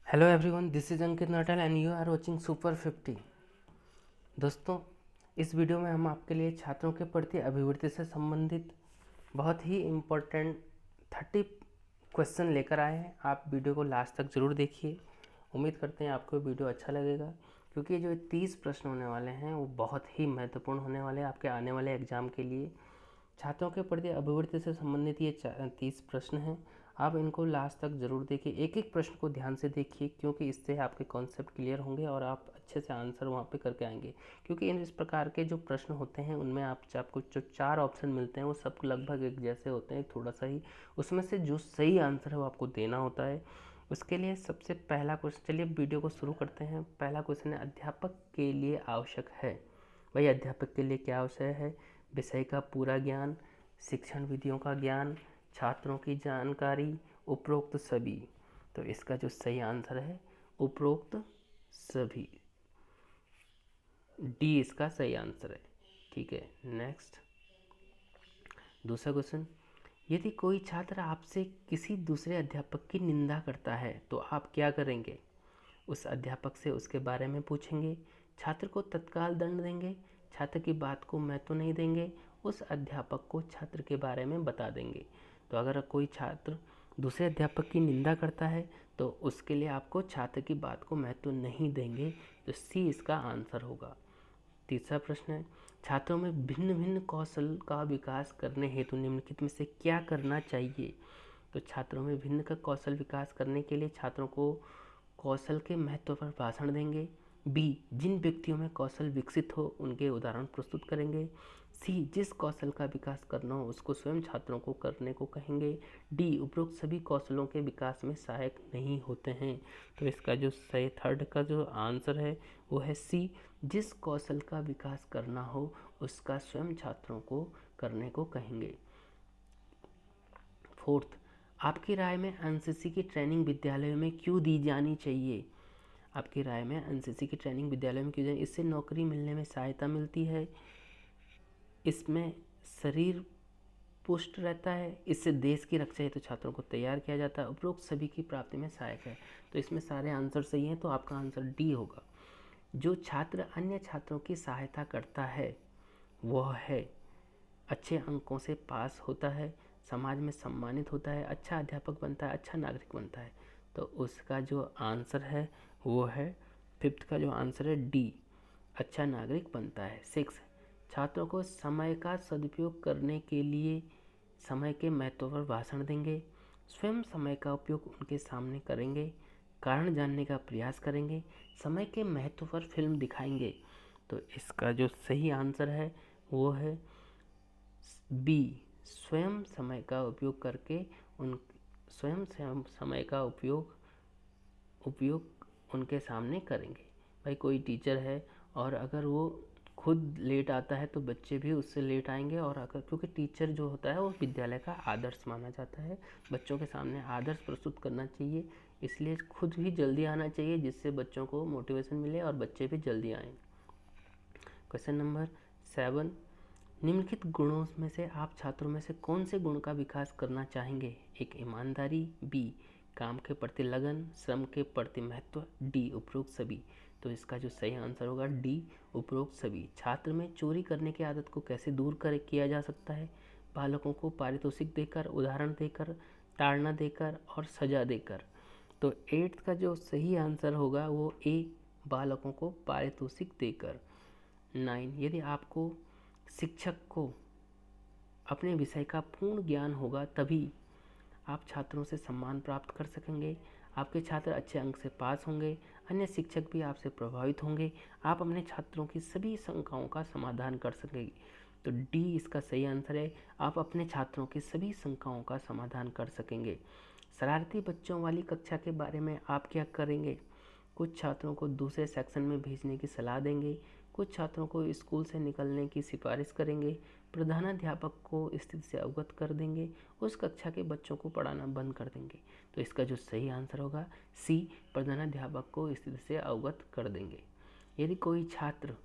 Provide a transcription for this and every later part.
Hello everyone, this is Ankit Natal and you are watching super 50। दोस्तों, इस video में हम आपके लिए छात्रों के प्रति अभिवृत्ति से संबंधित बहुत ही इम्पोर्टेंट 30 क्वेश्चन लेकर आए हैं। आप वीडियो को लास्ट तक ज़रूर देखिए। उम्मीद करते हैं आपको वीडियो अच्छा लगेगा, क्योंकि जो 30 प्रश्न होने वाले हैं वो बहुत ही महत्वपूर्ण होने वाले हैं आपके आने वाले एग्जाम के लिए। छात्रों के प्रति अभिवृत्ति से संबंधित ये 30 प्रश्न हैं। आप इनको लास्ट तक ज़रूर देखिए, एक एक प्रश्न को ध्यान से देखिए, क्योंकि इससे आपके कॉन्सेप्ट क्लियर होंगे और आप अच्छे से आंसर वहाँ पे करके आएंगे। क्योंकि इस प्रकार के जो प्रश्न होते हैं उनमें आपको जो 4 ऑप्शन मिलते हैं वो सब लगभग एक जैसे होते हैं, थोड़ा सा ही उसमें से जो सही आंसर है वो आपको देना होता है। उसके लिए सबसे पहला क्वेश्चन, चलिए वीडियो को शुरू करते हैं। पहला क्वेश्चन है, अध्यापक के लिए आवश्यक है। भाई, अध्यापक के लिए क्या आवश्यक है? विषय का पूरा ज्ञान, शिक्षण विधियों का ज्ञान, छात्रों की जानकारी, उपरोक्त सभी। तो इसका जो सही आंसर है उपरोक्त सभी, डी इसका सही आंसर है। ठीक है, नेक्स्ट दूसरा क्वेश्चन, यदि कोई छात्र आपसे किसी दूसरे अध्यापक की निंदा करता है तो आप क्या करेंगे? उस अध्यापक से उसके बारे में पूछेंगे, छात्र को तत्काल दंड देंगे, छात्र की बात को महत्व नहीं देंगे, उस अध्यापक को छात्र के बारे में बता देंगे। तो अगर कोई छात्र दूसरे अध्यापक की निंदा करता है तो उसके लिए आपको छात्र की बात को महत्व नहीं देंगे, तो सी इसका आंसर होगा। तीसरा प्रश्न है, छात्रों में भिन्न भिन्न कौशल का विकास करने हेतु निम्नलिखित में से क्या करना चाहिए? तो छात्रों में भिन्न का कौशल विकास करने के लिए छात्रों को कौशल के महत्व पर भाषण देंगे। बी, जिन व्यक्तियों में कौशल विकसित हो उनके उदाहरण प्रस्तुत करेंगे। सी, जिस कौशल का विकास करना हो उसको स्वयं छात्रों को करने को कहेंगे। डी, उपरोक्त सभी कौशलों के विकास में सहायक नहीं होते हैं। तो इसका जो सही थर्ड का जो आंसर है वो है सी, जिस कौशल का विकास करना हो उसका स्वयं छात्रों को करने को कहेंगे। फोर्थ, आपकी राय में एनसीसी की ट्रेनिंग विद्यालयों में क्यों दी जानी चाहिए? आपकी राय में एनसीसी की ट्रेनिंग विद्यालयों में क्यों जाए? इससे नौकरी मिलने में सहायता मिलती है, इसमें शरीर पुष्ट रहता है, इससे देश की रक्षा हेतु छात्रों को तैयार किया जाता है, उपरोक्त सभी की प्राप्ति में सहायक है। तो इसमें सारे आंसर सही हैं, तो आपका आंसर डी होगा। जो छात्र अन्य छात्रों की सहायता करता है वह है अच्छे अंकों से पास होता है, समाज में सम्मानित होता है, अच्छा अध्यापक बनता है, अच्छा नागरिक बनता है। तो उसका जो आंसर है वो है फिफ्थ का जो आंसर है डी, अच्छा नागरिक बनता है। 6, छात्रों को समय का सदुपयोग करने के लिए समय के महत्व पर भाषण देंगे, स्वयं समय का उपयोग उनके सामने करेंगे, कारण जानने का प्रयास करेंगे, समय के महत्व पर फिल्म दिखाएंगे। तो इसका जो सही आंसर है वो है बी, स्वयं समय का उपयोग करके उन स्वयं समय का उपयोग उनके सामने करेंगे। भाई, कोई टीचर है और अगर वो खुद लेट आता है तो बच्चे भी उससे लेट आएंगे, और अगर क्योंकि टीचर जो होता है वो विद्यालय का आदर्श माना जाता है, बच्चों के सामने आदर्श प्रस्तुत करना चाहिए, इसलिए खुद भी जल्दी आना चाहिए जिससे बच्चों को मोटिवेशन मिले और बच्चे भी जल्दी आएँ। क्वेश्चन नंबर 7, निम्नलिखित गुणों में से आप छात्रों में से कौन से गुण का विकास करना चाहेंगे? एक, ईमानदारी, बी, काम के प्रति लगन, श्रम के प्रति महत्व, डी, उपरोक्त सभी। तो इसका जो सही आंसर होगा डी, उपरोक्त सभी। छात्र में चोरी करने की आदत को कैसे दूर किया जा सकता है? बालकों को पारितोषिक देकर, उदाहरण देकर, ताड़ना देकर और सजा देकर। तो 8 का जो सही आंसर होगा वो ए, बालकों को पारितोषिक देकर। 9, यदि आपको शिक्षक को अपने विषय का पूर्ण ज्ञान होगा तभी आप छात्रों से सम्मान प्राप्त कर सकेंगे, आपके छात्र अच्छे अंक से पास होंगे, अन्य शिक्षक भी आपसे प्रभावित होंगे, आप अपने छात्रों की सभी शंकाओं का समाधान कर सकेंगे। तो डी इसका सही आंसर है, आप अपने छात्रों की सभी शंकाओं का समाधान कर सकेंगे। शरारती बच्चों वाली कक्षा के बारे में आप क्या करेंगे? कुछ छात्रों को दूसरे सेक्शन में भेजने की सलाह देंगे, कुछ छात्रों को स्कूल से निकलने की सिफारिश करेंगे, प्रधानाध्यापक को स्थिति से अवगत कर देंगे, उस कक्षा के बच्चों को पढ़ाना बंद कर देंगे। तो इसका जो सही आंसर होगा सी, प्रधानाध्यापक को स्थिति से अवगत कर देंगे। यदि कोई छात्र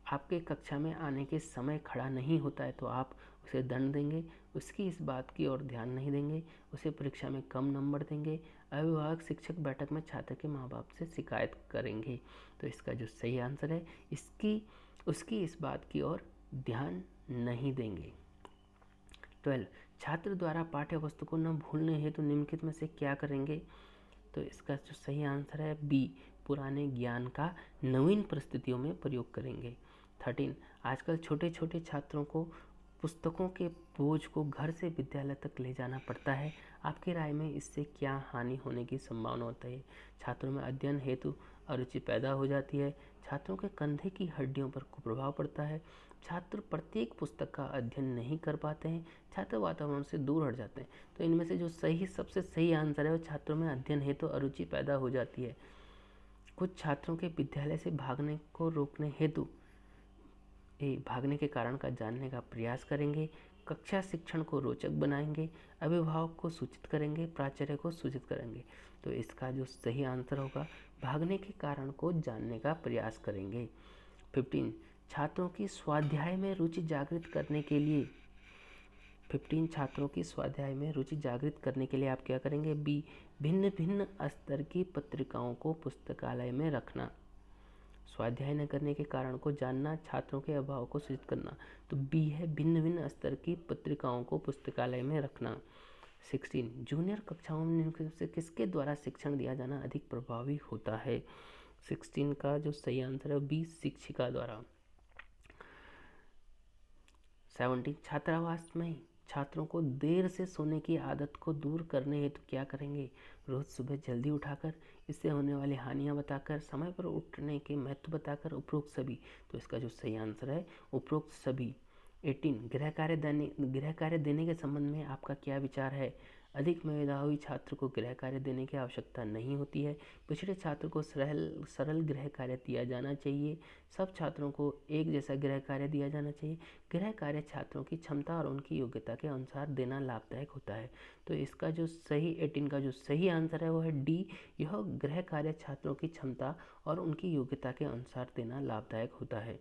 आपके कक्षा में आने के समय खड़ा नहीं होता है तो आप उसे दंड देंगे, उसकी इस बात की ओर ध्यान नहीं देंगे, उसे परीक्षा में कम नंबर देंगे, अभिभावक शिक्षक बैठक में छात्र के माँ बाप से शिकायत करेंगे। तो इसका जो सही आंसर है उसकी इस बात की ओर ध्यान नहीं देंगे। 12 छात्र द्वारा पाठ्य वस्तु को न भूलने हेतु निम्नलिखित में से क्या करेंगे? तो इसका जो सही आंसर है बी, पुराने ज्ञान का नवीन परिस्थितियों में प्रयोग करेंगे। 13 आजकल छोटे छोटे छात्रों को पुस्तकों के बोझ को घर से विद्यालय तक ले जाना पड़ता है। आपकी राय में इससे क्या हानि होने की संभावना होती है? छात्रों में अध्ययन हेतु अरुचि पैदा हो जाती है, छात्रों के कंधे की हड्डियों पर कुप्रभाव पड़ता है, छात्र प्रत्येक पुस्तक का अध्ययन नहीं कर पाते हैं, छात्र वातावरण से दूर हट जाते हैं। तो इनमें से जो सबसे सही आंसर है वो छात्रों में अध्ययन हेतु अरुचि पैदा हो जाती है। कुछ छात्रों के विद्यालय से भागने को रोकने हेतु भागने के कारण का जानने का प्रयास करेंगे, कक्षा शिक्षण को रोचक बनाएंगे, अभिभावक को सूचित करेंगे, प्राचार्य को सूचित करेंगे। तो इसका जो सही आंसर होगा भागने के कारण को जानने का प्रयास करेंगे। 15 छात्रों की स्वाध्याय में रुचि जागृत करने के लिए 15 छात्रों की स्वाध्याय में रुचि जागृत करने के लिए आप क्या करेंगे? बी, भिन्न भिन्न स्तर की पत्रिकाओं को पुस्तकालय में रखना। स्वाध्याय न करने के कारण को जानना, छात्रों के अभाव को सूचित करना। तो बी है, भिन्न भिन्न स्तर की पत्रिकाओं को पुस्तकालय में रखना। 16 जूनियर कक्षाओं में निम्नलिखित से किसके द्वारा शिक्षण दिया जाना अधिक प्रभावी होता है? 16 का जो सही आंसर है बी, शिक्षिका द्वारा। 17 छात्रावास में छात्रों को देर से सोने की आदत को दूर करने हेतु क्या करेंगे? रोज सुबह जल्दी उठाकर, इससे होने वाली हानियां बताकर, समय पर उठने के महत्व बताकर, उपरोक्त सभी। तो इसका जो सही आंसर है उपरोक्त सभी। 18 गृह कार्य देने के संबंध में आपका क्या विचार है? अधिक मेधावी छात्र को गृह कार्य देने की आवश्यकता नहीं होती है, पिछड़े छात्र को सरल गृह कार्य दिया जाना चाहिए, सब छात्रों को एक जैसा गृह कार्य दिया जाना चाहिए, गृह कार्य छात्रों की क्षमता और उनकी योग्यता के अनुसार देना लाभदायक होता है। तो इसका जो सही 18 का जो सही आंसर है वो है डी, यह गृह कार्य छात्रों की क्षमता और उनकी योग्यता के अनुसार देना लाभदायक होता है।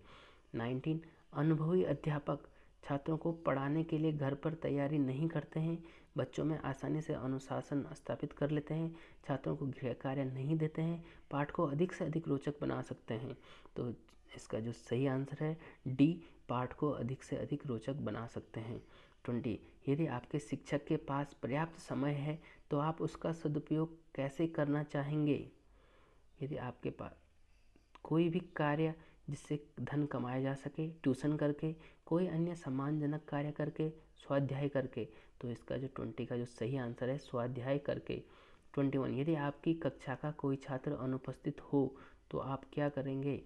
19 अनुभवी अध्यापक छात्रों को पढ़ाने के लिए घर पर तैयारी नहीं करते हैं, बच्चों में आसानी से अनुशासन स्थापित कर लेते हैं, छात्रों को गृह कार्य नहीं देते हैं, पाठ को अधिक से अधिक रोचक बना सकते हैं। तो इसका जो सही आंसर है डी, पाठ को अधिक से अधिक रोचक बना सकते हैं। 20 यदि आपके शिक्षक के पास पर्याप्त समय है तो आप उसका सदुपयोग कैसे करना चाहेंगे? यदि आपके पास कोई भी कार्य जिससे धन कमाया जा सके, ट्यूशन करके, कोई अन्य सम्मानजनक कार्य करके, स्वाध्याय करके। तो इसका जो 20 का जो सही आंसर है स्वाध्याय करके। 21 यदि आपकी कक्षा का कोई छात्र अनुपस्थित हो तो आप क्या करेंगे?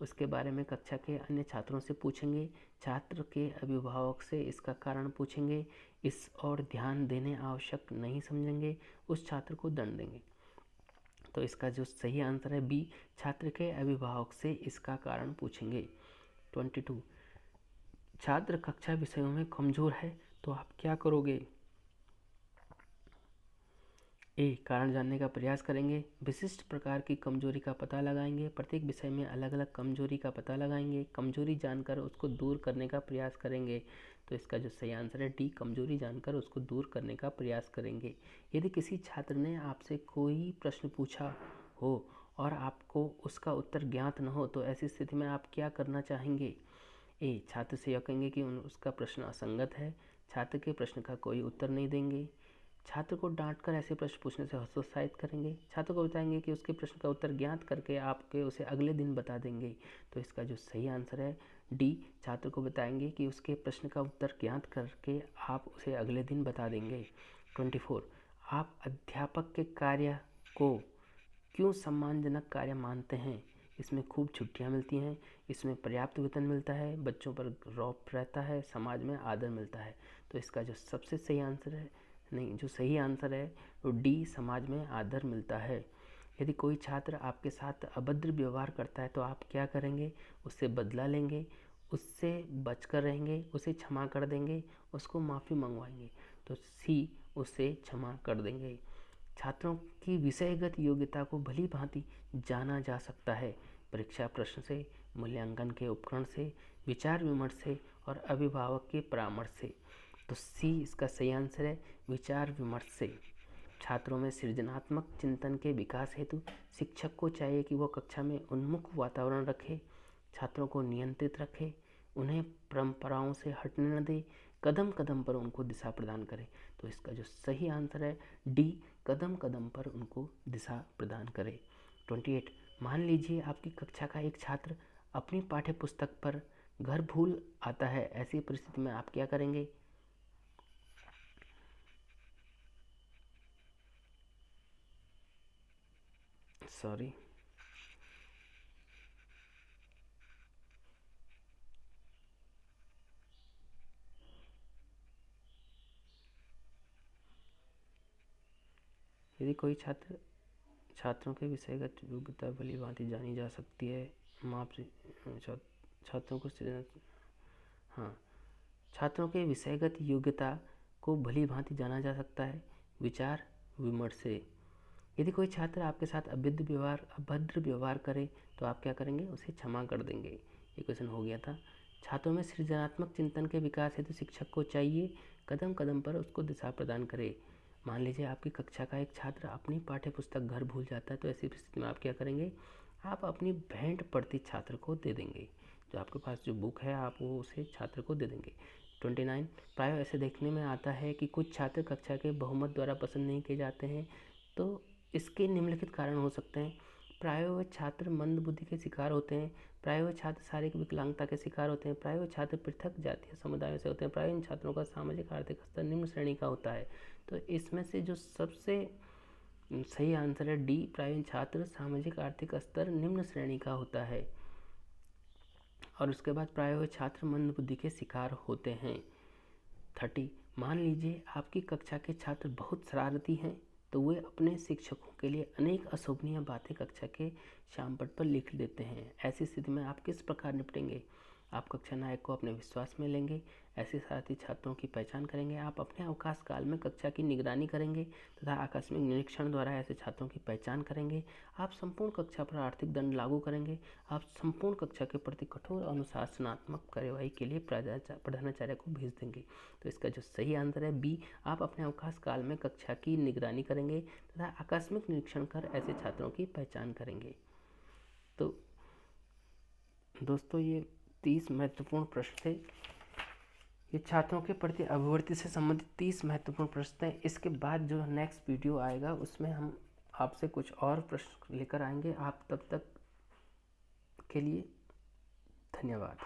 उसके बारे में कक्षा के अन्य छात्रों से पूछेंगे, छात्र के अभिभावक से इसका कारण पूछेंगे, इस और ध्यान देने आवश्यक नहीं समझेंगे, उस छात्र को दंड देंगे। तो इसका जो सही आंसर है बी, छात्र के अभिभावक से इसका कारण पूछेंगे। 22 छात्र कक्षा विषयों में कमजोर है तो आप क्या करोगे? ए, कारण जानने का प्रयास करेंगे, विशिष्ट प्रकार की कमजोरी का पता लगाएंगे, प्रत्येक विषय में अलग अलग कमजोरी का पता लगाएंगे, कमजोरी जानकर उसको दूर करने का प्रयास करेंगे। तो इसका जो सही आंसर है डी, कमजोरी जानकर उसको दूर करने का प्रयास करेंगे। यदि किसी छात्र ने आपसे कोई प्रश्न पूछा हो और आपको उसका उत्तर ज्ञात न हो तो ऐसी स्थिति में आप क्या करना चाहेंगे? ए, छात्र से यह कहेंगे कि उसका प्रश्न असंगत है, छात्र के प्रश्न का कोई उत्तर नहीं देंगे, छात्र को डांटकर ऐसे प्रश्न पूछने से हतोत्साहित करेंगे, छात्र को बताएंगे कि उसके प्रश्न का उत्तर ज्ञात करके आपके उसे अगले दिन बता देंगे। तो इसका जो सही आंसर है डी, छात्र को बताएंगे कि उसके प्रश्न का उत्तर ज्ञात करके आप उसे अगले दिन बता देंगे। 24 आप अध्यापक के कार्य को क्यों सम्मानजनक कार्य मानते हैं? इसमें खूब छुट्टियां मिलती हैं, इसमें पर्याप्त वेतन मिलता है, बच्चों पर रौब रहता है, समाज में आदर मिलता है। तो इसका जो सबसे सही आंसर है जो सही आंसर है वो डी, समाज में आदर मिलता है। यदि कोई छात्र आपके साथ अभद्र व्यवहार करता है तो आप क्या करेंगे? उससे बदला लेंगे, उससे बचकर रहेंगे, उसे क्षमा कर देंगे, उसको माफ़ी मंगवाएंगे। तो सी, उसे क्षमा कर देंगे। छात्रों की विषयगत योग्यता को भली भांति जाना जा सकता है, परीक्षा प्रश्न से, मूल्यांकन के उपकरण से, विचार विमर्श से और अभिभावक के परामर्श से। तो सी इसका सही आंसर है, विचार विमर्श से। छात्रों में सृजनात्मक चिंतन के विकास हेतु शिक्षक को चाहिए कि वह कक्षा में उन्मुख वातावरण रखे, छात्रों को नियंत्रित रखे, उन्हें परंपराओं से हटने न दे, कदम कदम पर उनको दिशा प्रदान करे। तो इसका जो सही आंसर है डी, कदम कदम पर उनको दिशा प्रदान करे। 28, मान लीजिए आपकी कक्षा का एक छात्र अपनी पाठ्य पुस्तक पर घर भूल आता है, ऐसी परिस्थिति में आप क्या करेंगे? सॉरी, यदि कोई छात्रों के विषयगत योग्यता भली भांति जानी जा सकती है, माप से छात्रों को हाँ, छात्रों के विषयगत योग्यता को भली भांति जाना जा सकता है विचार विमर्श से। यदि कोई छात्र आपके साथ अभद्र व्यवहार करे तो आप क्या करेंगे? उसे क्षमा कर देंगे। ये क्वेश्चन हो गया था। छात्रों में सृजनात्मक चिंतन के विकास हेतु शिक्षक को चाहिए कदम कदम पर उसको दिशा प्रदान करे। मान लीजिए आपकी कक्षा का एक छात्र अपनी पाठ्य पुस्तक घर भूल जाता है, तो ऐसी स्थिति में आप क्या करेंगे? आप अपनी भेंट पढ़ती छात्र को दे देंगे। जो आपके पास जो बुक है आप वो उसे छात्र को दे देंगे। 29, प्रायः ऐसे देखने में आता है कि कुछ छात्र कक्षा के बहुमत द्वारा पसंद नहीं किए जाते हैं। तो इसके निम्नलिखित कारण हो सकते हैं। प्रायः वे छात्र मंद बुद्धि के शिकार होते हैं, प्रायः वे छात्र शारीरिक विकलांगता के शिकार होते हैं, प्रायः वे छात्र पृथक जातीय समुदायों से होते हैं, प्रायः इन छात्रों का सामाजिक आर्थिक स्तर निम्न श्रेणी का होता है। तो इसमें से जो सबसे सही आंसर है डी, प्रायः इन छात्र सामाजिक आर्थिक स्तर निम्न श्रेणी का होता है। और उसके बाद प्रायः वे छात्र मंद बुद्धि के शिकार होते हैं। 30, मान लीजिए आपकी कक्षा के छात्र बहुत शरारती हैं, तो वे अपने शिक्षकों के लिए अनेक अशोभनीय बातें कक्षा के श्यामपट्ट पर लिख देते हैं। ऐसी स्थिति में आप किस प्रकार निपटेंगे? आप कक्षा नायक को अपने विश्वास में लेंगे, ऐसे शरारती छात्रों की पहचान करेंगे, आप अपने अवकाश काल में कक्षा की निगरानी करेंगे तथा आकस्मिक निरीक्षण द्वारा ऐसे छात्रों की पहचान करेंगे, आप संपूर्ण कक्षा पर आर्थिक दंड लागू करेंगे, आप संपूर्ण कक्षा के प्रति कठोर अनुशासनात्मक कार्यवाही के लिए प्रधानाचार्य को भेज देंगे। तो इसका जो सही आंसर है बी, आप अपने अवकाश काल में कक्षा की निगरानी करेंगे तथा आकस्मिक निरीक्षण कर ऐसे छात्रों की पहचान करेंगे। तो दोस्तों ये 30 महत्वपूर्ण प्रश्न थे। ये छात्रों के प्रति अभिवृत्ति से संबंधित 30 महत्वपूर्ण प्रश्न हैं। इसके बाद जो नेक्स्ट वीडियो आएगा उसमें हम आपसे कुछ और प्रश्न लेकर आएंगे। आप तब तक के लिए धन्यवाद।